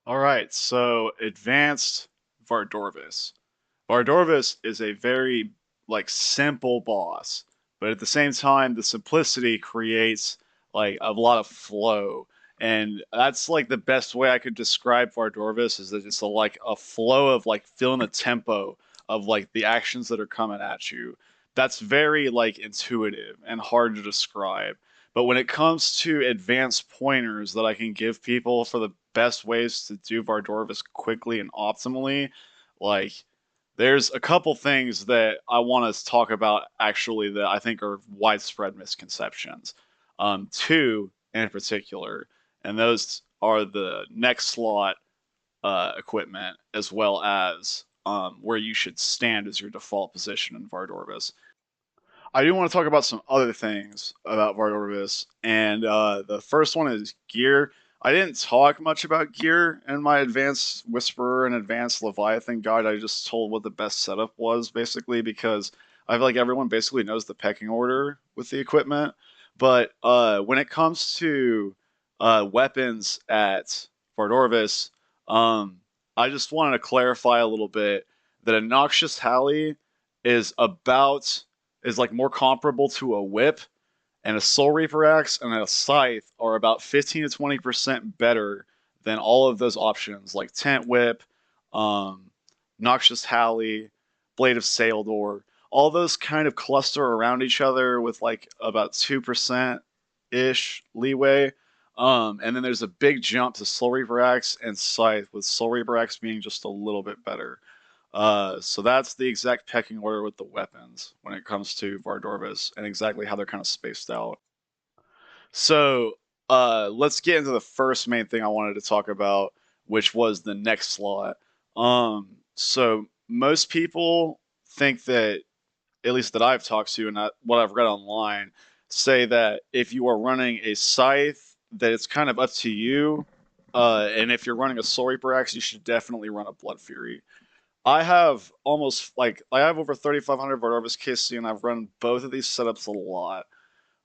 All right, so advanced Vardorvis. Vardorvis is a very simple boss, but at the same time, the simplicity creates like a lot of flow, and that's like the best way I could describe Vardorvis is that it's a flow of like feeling the tempo of like the actions that are coming at you. That's very like intuitive and hard to describe. But when it comes to advanced pointers that I can give people for the best ways to do Vardorvis quickly and optimally, like there's a couple things that I want to talk about actually that I think are widespread misconceptions. Two in particular, and those are the next slot equipment as well as where you should stand as your default position in Vardorvis. I do want to talk about some other things about Vardorvis, and the first one is gear. I didn't talk much about gear in my advanced Whisperer and advanced Leviathan guide. I just told what the best setup was, basically, because I feel like everyone basically knows the pecking order with the equipment. But when it comes to weapons at Vardorvis, um, I just wanted to clarify a little bit that a Noxious Halley is about is like more comparable to a whip, and a Soul Reaper axe and a scythe are about 15 to 20% better than all of those options like Tent Whip, um, Noxious Halley, Blade of Saildor. All those kind of cluster around each other with like about 2% ish leeway. And then there's a big jump to Soul Reaper axe and Scythe, with Soul Reaper axe being just a little bit better. So that's the exact pecking order with the weapons when it comes to Vardorvis and exactly how they're kind of spaced out. So let's get into the first main thing I wanted to talk about, which was the next slot. So most people think that, at least that I've talked to and what I've read online, say that if you are running a scythe, that it's kind of up to you. And if you're running a Soul Reaper axe, you should definitely run a Blood Fury. I have I have over 3,500 Vardorvis KC, and I've run both of these setups a lot.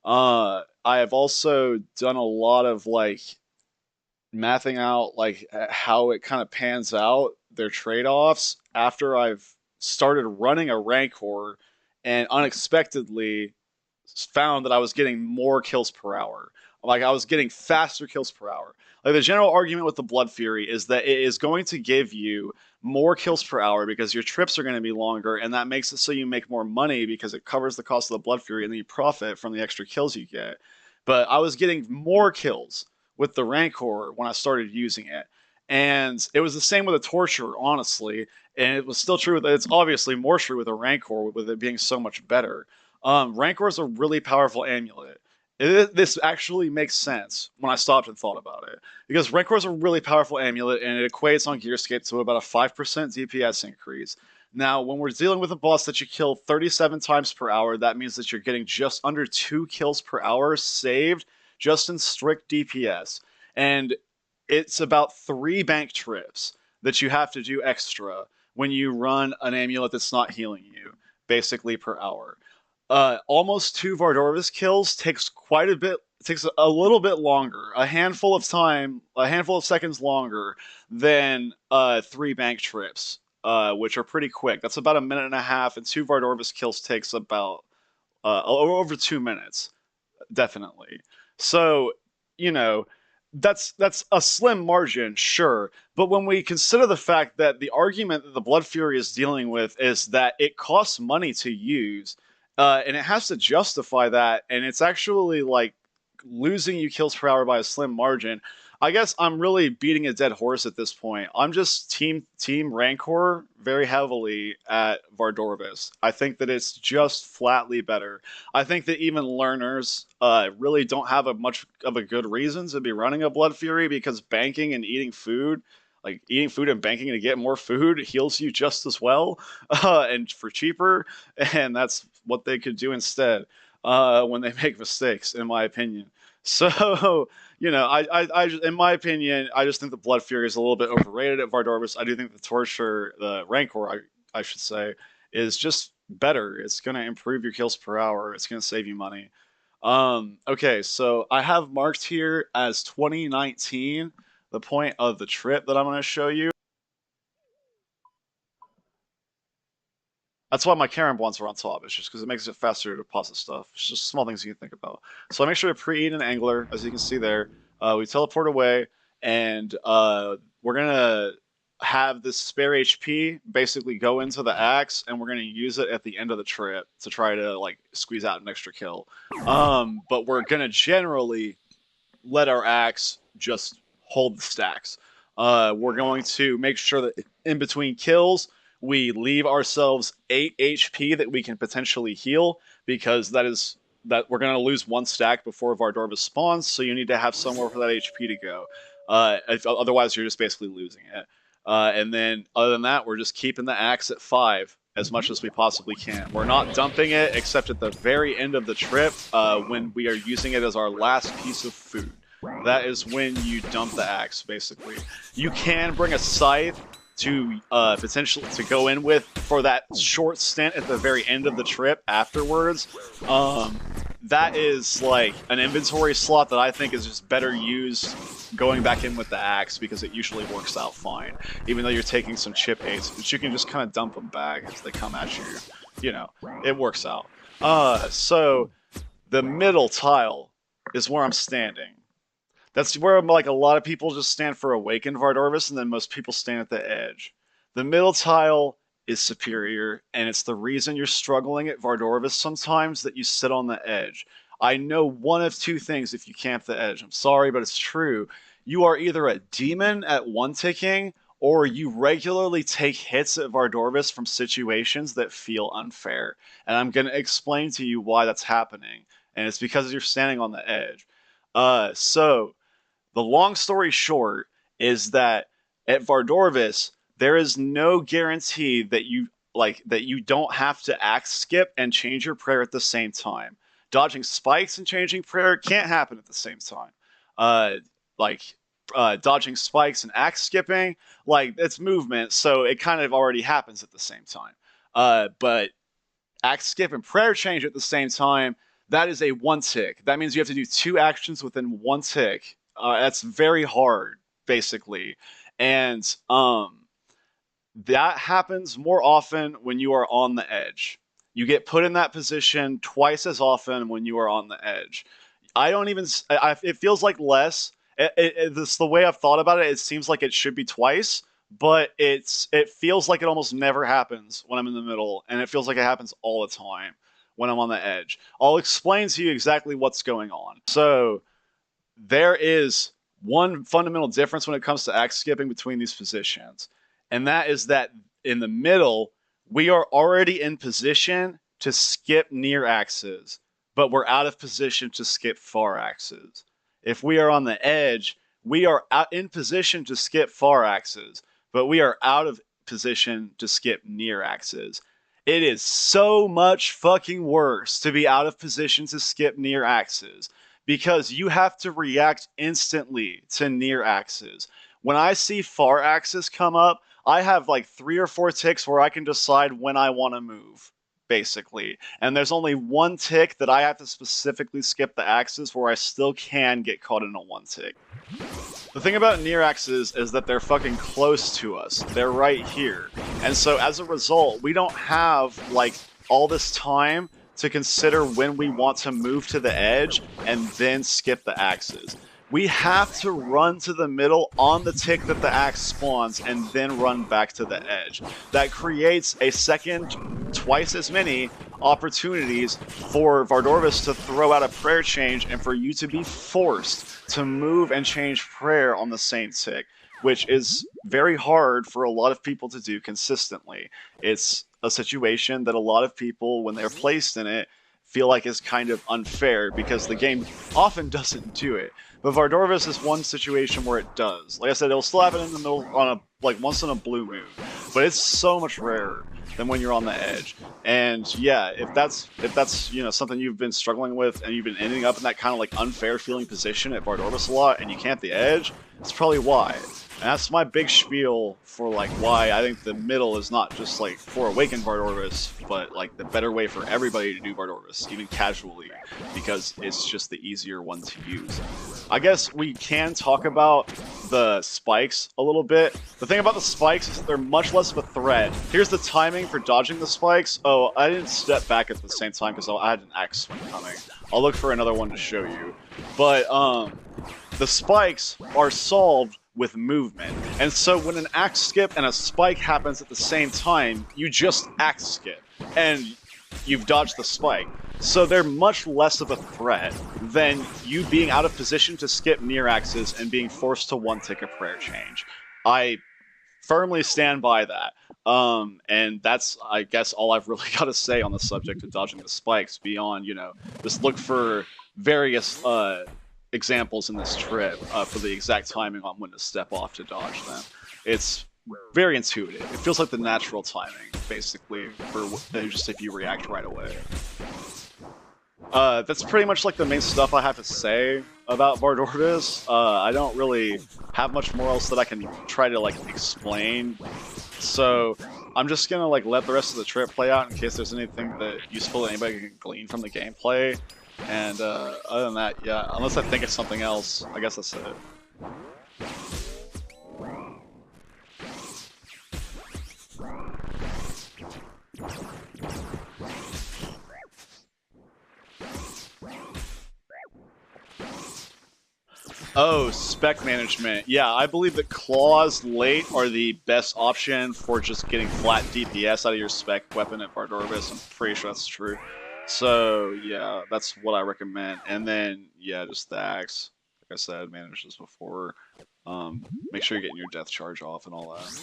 I have also done a lot of like mapping out like how it kind of pans out their trade-offs after I've started running a Rancor and unexpectedly found that I was getting more kills per hour. Like I was getting faster kills per hour. Like the general argument with the Blood Fury is that it is going to give you more kills per hour because your trips are going to be longer, and that makes it so you make more money because it covers the cost of the Blood Fury and then you profit from the extra kills you get. But I was getting more kills with the Rancor when I started using it. And it was the same with a Torture, honestly. And it was still true that it's obviously more true with a Rancor, with it being so much better. Rancor is a really powerful amulet. This actually makes sense when I stopped and thought about it. Because Rancor is a really powerful amulet, and it equates on Gearscape to about a 5% DPS increase. Now, when we're dealing with a boss that you kill 37 times per hour, that means that you're getting just under 2 kills per hour saved just in strict DPS. And it's about 3 bank trips that you have to do extra when you run an amulet that's not healing you, basically per hour. Almost 2 Vardorvis kills takes quite a bit, takes a little bit longer, a handful of seconds longer than 3 bank trips, which are pretty quick. That's about a minute and a half, and 2 Vardorvis kills takes about over 2 minutes, definitely. So, you know, that's a slim margin, sure. But when we consider the fact that the argument that the Blood Fury is dealing with is that it costs money to use, and it has to justify that, and it's actually like losing you kills per hour by a slim margin. I guess I'm really beating a dead horse at this point. I'm just team Rancor very heavily at Vardorvis. I think that it's just flatly better. I think that even learners really don't have a much of a good reason to be running a Blood Fury because banking and eating food, like eating food and banking to get more food, heals you just as well and for cheaper. And that's what they could do instead when they make mistakes, in my opinion. So, in my opinion, I just think the Blood Fury is a little bit overrated at Vardorvis. I do think the Torture, the Rancor, I should say, is just better. It's going to improve your kills per hour. It's going to save you money. Okay, so I have marked here as 2019 the point of the trip that I'm going to show you. That's why my Karen bonds are on top. It's just because it makes it faster to deposit stuff. It's just small things you can think about. So I make sure to pre-eat an angler, as you can see there. We teleport away, and we're gonna have this spare HP basically go into the axe, and we're gonna use it at the end of the trip to try to like squeeze out an extra kill. But we're gonna generally let our axe just hold the stacks. We're going to make sure that in between kills, we leave ourselves 8 HP that we can potentially heal, because that we're going to lose 1 stack before Vardorvis spawns, so you need to have somewhere for that HP to go. Otherwise, you're just basically losing it. And then, other than that, we're just keeping the axe at 5 as much as we possibly can. We're not dumping it except at the very end of the trip when we are using it as our last piece of food. That is when you dump the axe, basically. You can bring a scythe to potentially to go in with for that short stint at the very end of the trip afterwards. That is like an inventory slot that I think is just better used going back in with the axe, because it usually works out fine, even though you're taking some chip aids, but you can just kind of dump them back as they come at you. You know, it works out. So the middle tile is where I'm standing. That's where like a lot of people just stand for Awakened Vardorvis, and then most people stand at the edge. The middle tile is superior, and it's the reason you're struggling at Vardorvis sometimes that you sit on the edge. I know one of 2 things if you camp the edge. I'm sorry, but it's true. You are either a demon at 1-ticking, or you regularly take hits at Vardorvis from situations that feel unfair. And I'm going to explain to you why that's happening. And it's because you're standing on the edge. So the long story short is that at Vardorvis, there is no guarantee that you don't have to axe skip and change your prayer at the same time. Dodging spikes and changing prayer can't happen at the same time. Dodging spikes and axe skipping, like, it's movement, so it kind of already happens at the same time. But axe skip and prayer change at the same time, that is a 1-tick. That means you have to do 2 actions within 1 tick. That's very hard, basically. And that happens more often when you are on the edge. You get put in that position twice as often when you are on the edge. It feels like less. This the way I've thought about it. It seems like it should be twice, but it feels like it almost never happens when I'm in the middle, and it feels like it happens all the time when I'm on the edge. I'll explain to you exactly what's going on. So there is one fundamental difference when it comes to axe skipping between these positions, and that is that in the middle, we are already in position to skip near axes, but we're out of position to skip far axes. If we are on the edge, we are in position to skip far axes, but we are out of position to skip near axes. It is so much fucking worse to be out of position to skip near axes, because you have to react instantly to near axes. When I see far axes come up, I have like 3 or 4 ticks where I can decide when I want to move, basically. And there's only 1 tick that I have to specifically skip the axes where I still can get caught in a 1 tick. The thing about near axes is that they're fucking close to us. They're right here. And so as a result, we don't have like all this time to consider when we want to move to the edge and then skip the axes. We have to run to the middle on the tick that the axe spawns and then run back to the edge. That creates a second, twice as many opportunities for Vardorvis to throw out a prayer change and for you to be forced to move and change prayer on the same tick, which is very hard for a lot of people to do consistently. It's a situation that a lot of people, when they're placed in it, feel like is kind of unfair because the game often doesn't do it. But Vardorvis is one situation where it does. Like I said, it'll still happen in the middle on once in a blue moon, but it's so much rarer than when you're on the edge. And yeah, if that's something you've been struggling with and you've been ending up in that kind of like unfair feeling position at Vardorvis a lot and you camp the edge, that's probably why. And that's my big spiel for like why I think the middle is not just like for Awakened Vardorvis, but like the better way for everybody to do Vardorvis, even casually, because it's just the easier one to use. I guess we can talk about the spikes a little bit. The thing about the spikes is that they're much less of a threat. Here's the timing for dodging the spikes. Oh, I didn't step back at the same time because I had an axe swing coming. I'll look for another one to show you. But the spikes are solved with movement. And so when an axe skip and a spike happens at the same time, you just axe skip. And you've dodged the spike. So they're much less of a threat than you being out of position to skip near axes and being forced to one-tick a prayer change. I firmly stand by that. And that's, I guess, all I've really got to say on the subject of dodging the spikes beyond, you know, just look for various examples in this trip for the exact timing on when to step off to dodge them. It's very intuitive. It feels like the natural timing, basically, for just if you react right away. That's pretty much like the main stuff I have to say about Vardorvis. I don't really have much more else that I can try to like explain. So I'm just gonna like let the rest of the trip play out in case there's anything that useful that anybody can glean from the gameplay. And other than that, yeah, unless I think of something else, I guess that's it. Oh, spec management. Yeah, I believe that claws late are the best option for just getting flat DPS out of your spec weapon at Vardorvis. I'm pretty sure that's true. So, yeah, that's what I recommend. And then, yeah, just the axe. Like I said, managed this before. Make sure you're getting your death charge off and all that.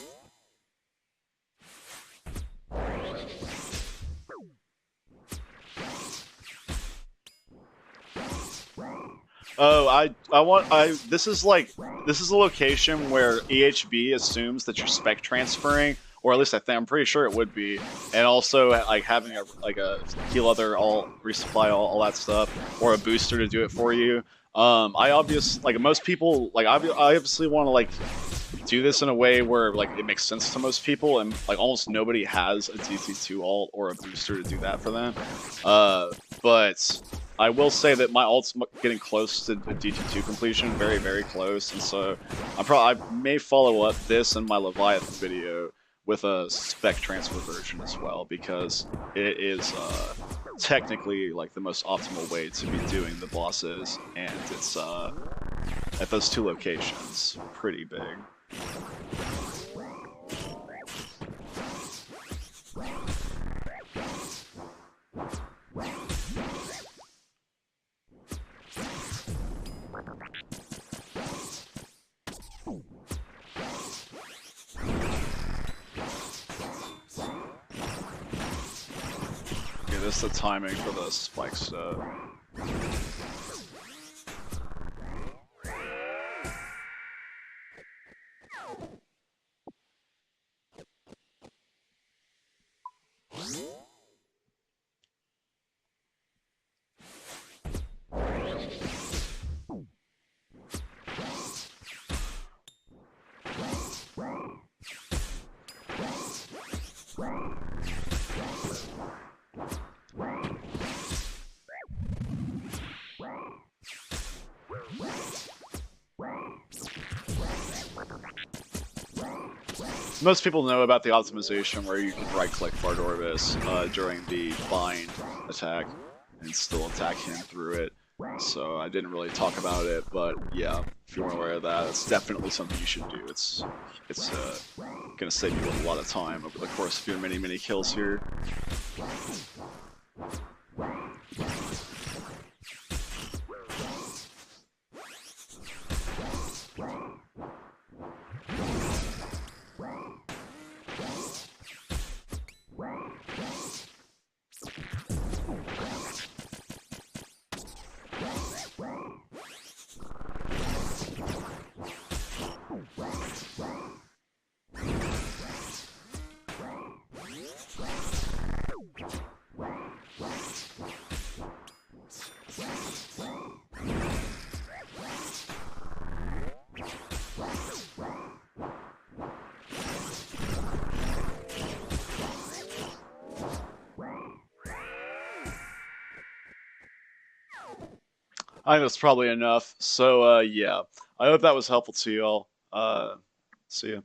Oh, this is a location where EHB assumes that you're spec transferring, or at least I'm pretty sure it would be, and also like having a heal other, resupply all that stuff, or a booster to do it for you. Most people, I obviously want to like do this in a way where like it makes sense to most people, and like almost nobody has a DT2 alt or a booster to do that for them. But I will say that my alt's getting close to the DT2 completion, very, very close, and so I may follow up this and my Leviathan video with a spec transfer version as well, because it is technically like the most optimal way to be doing the bosses, and it's at those two locations pretty big. This is the timing for the spike stuff. Most people know about the optimization where you can right-click Vardorvis during the bind attack and still attack him through it. So I didn't really talk about it, but yeah, if you weren't aware of that, it's definitely something you should do. It's gonna save you a lot of time over the course of your many kills here. I think that's probably enough. So, yeah. I hope that was helpful to you all. Uh, See ya.